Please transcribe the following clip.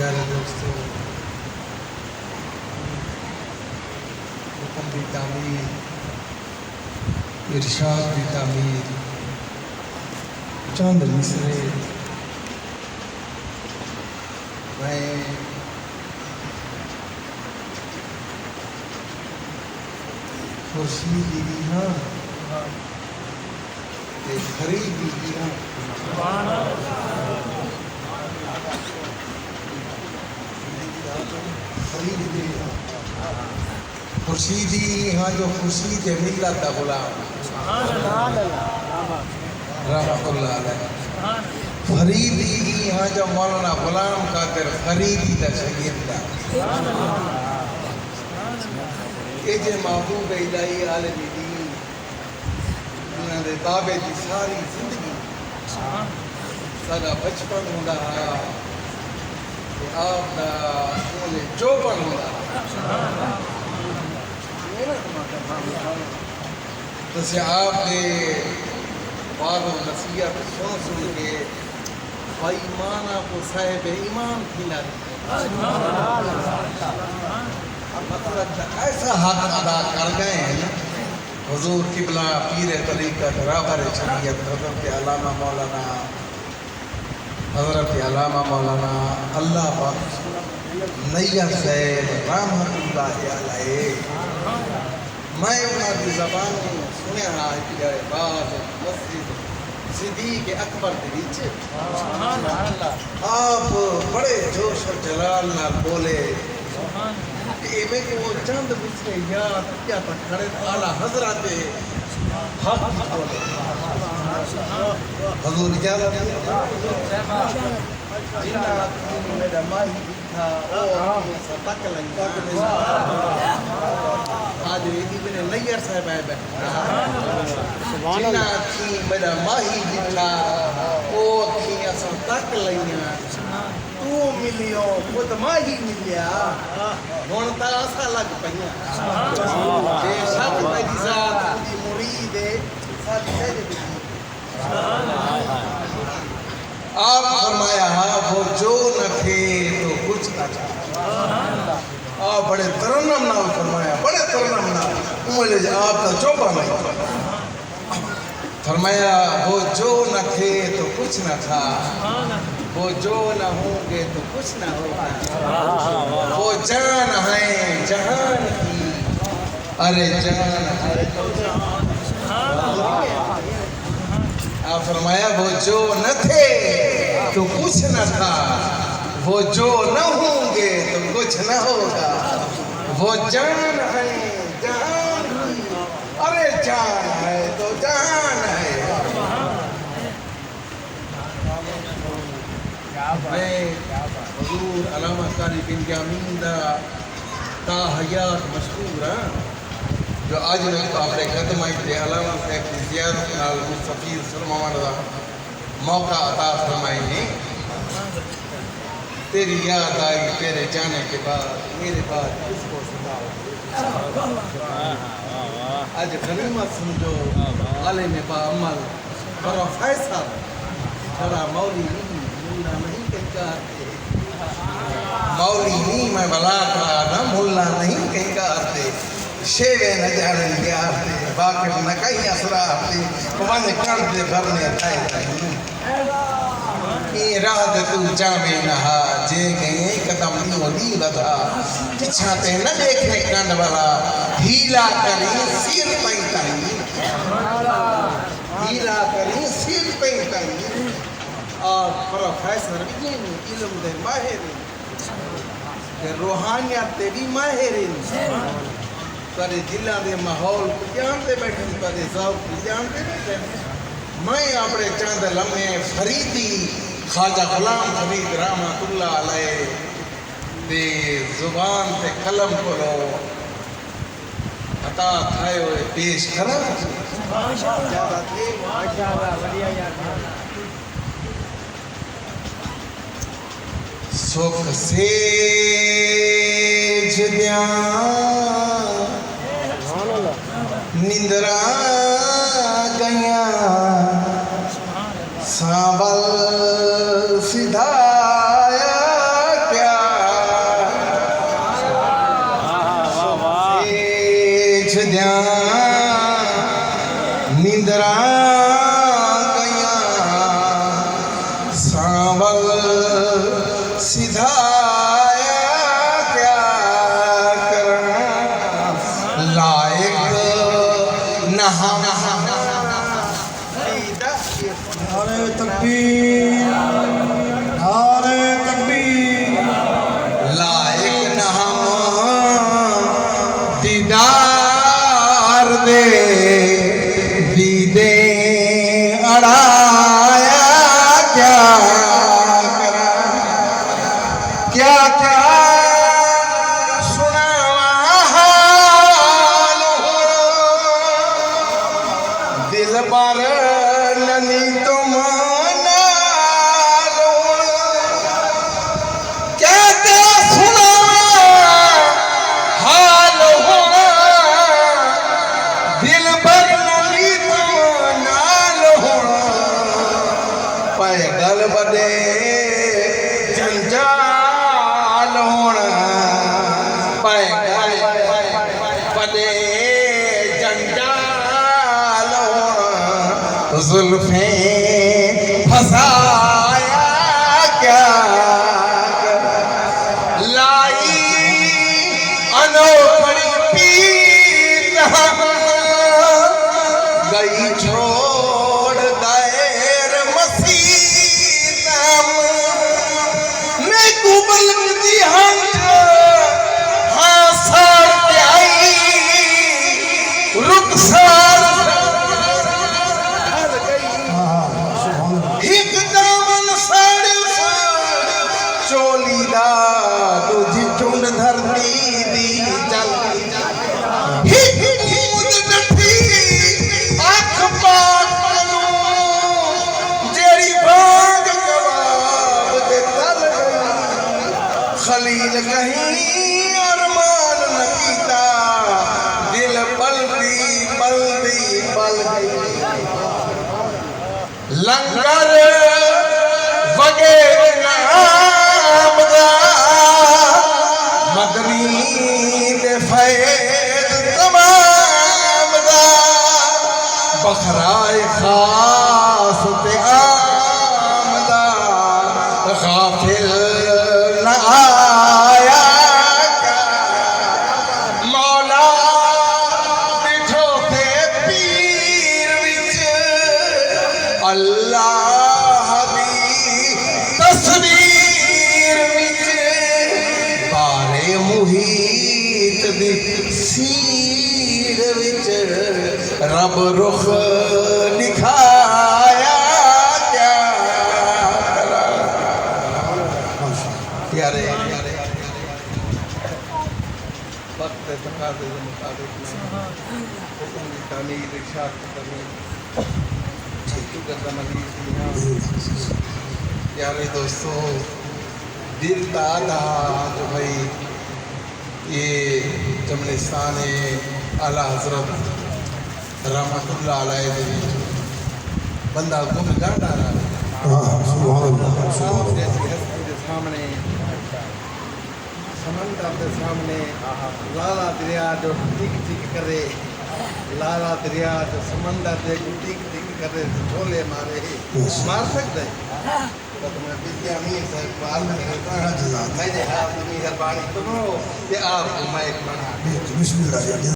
پیارے دوستوں، حکم کی تعمیر، ارشاد کی تعمیر، چند مصرے میں خورشید دی ہاں تے خرید دی ہاں خرید دی ہاں خورشیدی ہاں جو خورشید ملت دا غلام رحمت اللہ علیہ، فریدی دی ہاں جو مولانا غلام قادر فریدی دا شاگرد اے جے محبوب الہی عالم دین انہاں دے تابع دی ساری زندگی ساڈا بچپن ہوندا ہے تے آپ دا اولے چوپن ہوندا جیسے آپ نے بعض و نصیحت سن کے بھائی مانا کو صاحب ایمان کھلا مطلب ایسا حق ادا کر گئے ہیں حضور قبلہ پیر طریقت رہبر شریعت حضرت علامہ مولانا اللہ بخش نیّر صاحب رحمت اللہ علیہ، میں انہوں کی زبان سنیا ہے کہ بعض مسجد صدیق اکبر کے نیچے آپ بڑے جوش و جلال نہ بولے کہ میں کہ وہ چند مصرے یاد کیا تھا کھڑے اعلیٰ حضرت حق بولے حضور اجازت جنہ میرا ماہی تھا اور تک لنگا آج ابن نیّر صاحب ہے جنہ تھی میرا ماہی تھا وہ تھی اسا تک لنگا تو ملیو خود ماہی ملیا ہونتا اسا لگ پہیا بے شک میری ذات خودی مرید ہے ساتھ ہے آپ فرمایا وہ جو نہ تھے تو کچھ نہ تھا، آپ بڑے ترنم نام فرمایا، بڑے ترنم نام مجھے آپ کا چوپا نہیں فرمایا وہ جو نہ تھے تو کچھ نہ تھا، وہ جو نہ ہوں گے تو کچھ نہ ہوگا، وہ جان ہے جہان کی، ارے جان ہے تو جہان، آپ فرمایا وہ جو نہ تھے تو کچھ نہ تھا، وہ جو نہ ہوں گے تو کچھ نہ ہوگا، وہ جان ہے جہان کی، ارے جان ہے تو جہان ہے۔ میں حضور علامہ قاری بن جامین دا تا حیات مشہور ہاں جو آج میں آپ نے ختم آئی تھے علامہ صاحب کی زیارت نال مستفید سلمان دا موقع عطا فرمائی نہیں، تیری یاد آئی تیرے جانے کے بعد میرے بعد کس کو ستا آج غنیمت سمجھو عالم با عمل پروفیسر چھڑا مولی نہیں ملا نہیں کہیں کہتے مولی نہیں میں بلا کرا نہ ملا نہیں کہیں کہتے شیوے نہ جانے گیا باقی نہ کہیں اسرا پوانے کانتے بھرنے اٹھائے یہ راہ تو جامے نہا جے گئے قدم نیو نیو لدھا پچھاتے نہ دیکھنے کانڈ والا ہیلا کریں سیر پہیں تائیں ہیلا کریں سیر پہیں تائیں اور پروفیسر بھی علم دے ماہر روحانیت دے بھی ماہر تارے دلہ دے ماحول کو جانتے بیٹھیں تارے ذوق کو جانتے بیٹھیں میں اپنے چاند لمحے فریدی خواجہ غلام فرید رحمت اللہ علیہ دے زبان تے قلم کرو عطا تھائے ہوئے پیش کرا سکھ سیج دیاں نندرا گیاں سانبل سدھایا پیا نعرہ تکبیر، نعرہ تکبیر۔ لائق نہ ہم دیدار دے دیدے اڑایا کیا کرا کیا کیا سناوا حال دل بر ننی تم نال کیا کیا سناوا حال دل بر ننی تم نال پائے گل بڑے جنجال ہونا پائے گل بڑے جنجال ہونا زلفیں پھنسایا کیا لائی انوکھڑی پیت گئی چھوڑ دائر مسیح میں قبل دی ہنج ہاں سار کے آئی رخسار ایک دامن ساڑی چولی دا دوجی چونڈ دھرتی دی جل ایک مود ڈٹھی آنکھ پاک کنوں جیڑی بانگ جواب دے تل خلیل کہیں ارمان نہ کیتا دل پلدی پلدی پلدی لنگر وگے نام دا مدنی دے فیض تمام دا بخرائے خاص تے عام دا غافل نہ آیا کیا مولا بٹھو تے پیر وچ اللہ دی تصویر وچ بارے محیط دی سیر وچ رب رخ دکھایا کیا کرا پیارے وقت تقاضے کے مطابق حکم کی تعمیر ارشاد کی تعمیر پیارے دوستو دل دادا جو بھائی یہ جملستان اعلیٰ حضرت رحمت اللہ علیہ بندہ گم گانا رہا سبحان اللہ، سبحان اللہ۔ جیسی ہستی کے سامنے سمندر کے سامنے لالا دریا جو ٹک ٹک کرے لالا دریا جو سمندر دے کو ٹک ٹک کرے چھولے مارے مار سکتے تو میں بجلی امیر صاحب کو عالم کرتا ہوں میں نے آپ مہربانی کرو کہ آپ کو مائک بنا بسم اللہ۔